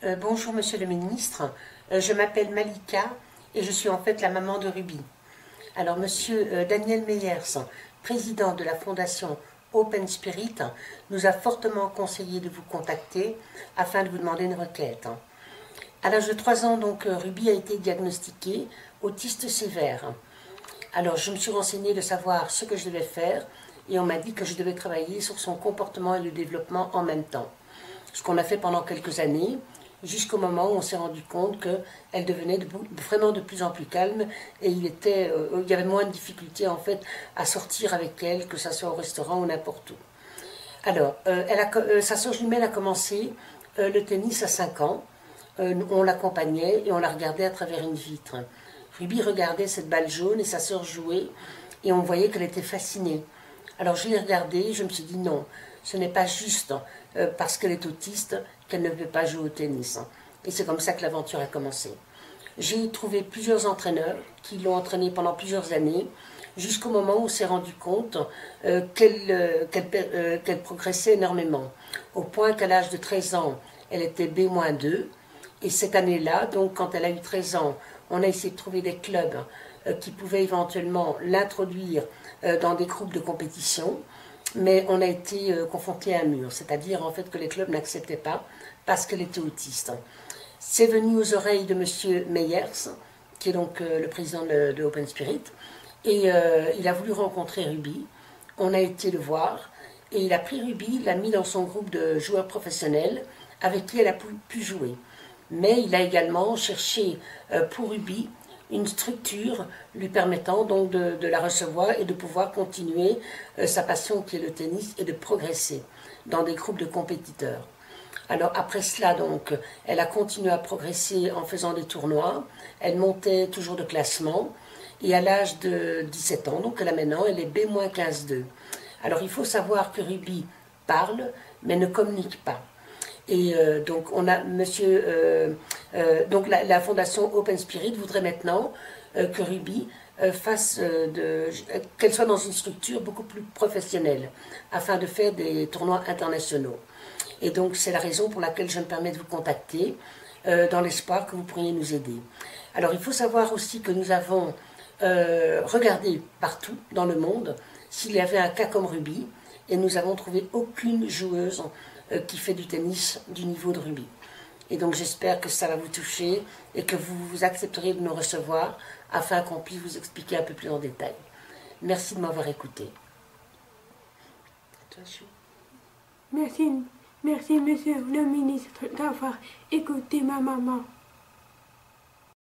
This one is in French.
Bonjour Monsieur le Ministre, je m'appelle Malika et je suis en fait la maman de Ruby. Alors Monsieur Daniel Meyers, président de la fondation Open Spirit, nous a fortement conseillé de vous contacter afin de vous demander une requête. À l'âge de 3 ans, donc, Ruby a été diagnostiquée autiste sévère. Alors je me suis renseignée de savoir ce que je devais faire et on m'a dit que je devais travailler sur son comportement et le développement en même temps. Ce qu'on a fait pendant quelques années, jusqu'au moment où on s'est rendu compte qu'elle devenait vraiment de plus en plus calme et il y avait moins de difficultés en fait à sortir avec elle, que ce soit au restaurant ou n'importe où. Alors, sa sœur jumelle a commencé le tennis à 5 ans. On l'accompagnait et on la regardait à travers une vitre. Ruby regardait cette balle jaune et sa sœur jouait et on voyait qu'elle était fascinée. Alors je l'ai regardée et je me suis dit non, ce n'est pas juste parce qu'elle est autiste qu'elle ne peut pas jouer au tennis. Et c'est comme ça que l'aventure a commencé. J'ai trouvé plusieurs entraîneurs qui l'ont entraînée pendant plusieurs années, jusqu'au moment où on s'est rendu compte qu'elle progressait énormément. Au point qu'à l'âge de 13 ans, elle était B-2. Et cette année-là, donc quand elle a eu 13 ans, on a essayé de trouver des clubs qui pouvaient éventuellement l'introduire dans des groupes de compétition, mais on a été confronté à un mur, c'est-à-dire en fait que les clubs n'acceptaient pas parce qu'elle était autiste. C'est venu aux oreilles de Monsieur Meyers, qui est donc le président de Open Spirit, et il a voulu rencontrer Ruby. On a été le voir, et il a pris Ruby, l'a mis dans son groupe de joueurs professionnels avec qui elle a pu jouer. Mais il a également cherché pour Ruby une structure lui permettant donc de la recevoir et de pouvoir continuer sa passion qui est le tennis et de progresser dans des groupes de compétiteurs. Alors après cela, donc, elle a continué à progresser en faisant des tournois, elle montait toujours de classement, et à l'âge de 17 ans, donc là maintenant, elle est B-15-2. Alors il faut savoir que Ruby parle, mais ne communique pas. Et donc on a donc la fondation Open Spirit voudrait maintenant que Ruby qu'elle soit dans une structure beaucoup plus professionnelle afin de faire des tournois internationaux. Et donc c'est la raison pour laquelle je me permets de vous contacter dans l'espoir que vous pourriez nous aider. Alors il faut savoir aussi que nous avons regardé partout dans le monde s'il y avait un cas comme Ruby et nous n'avons trouvé aucune joueuse qui fait du tennis du niveau de Ruby. Et donc j'espère que ça va vous toucher et que vous accepterez de nous recevoir afin qu'on puisse vous expliquer un peu plus en détail. Merci de m'avoir écouté. Merci, merci monsieur le ministre d'avoir écouté ma maman.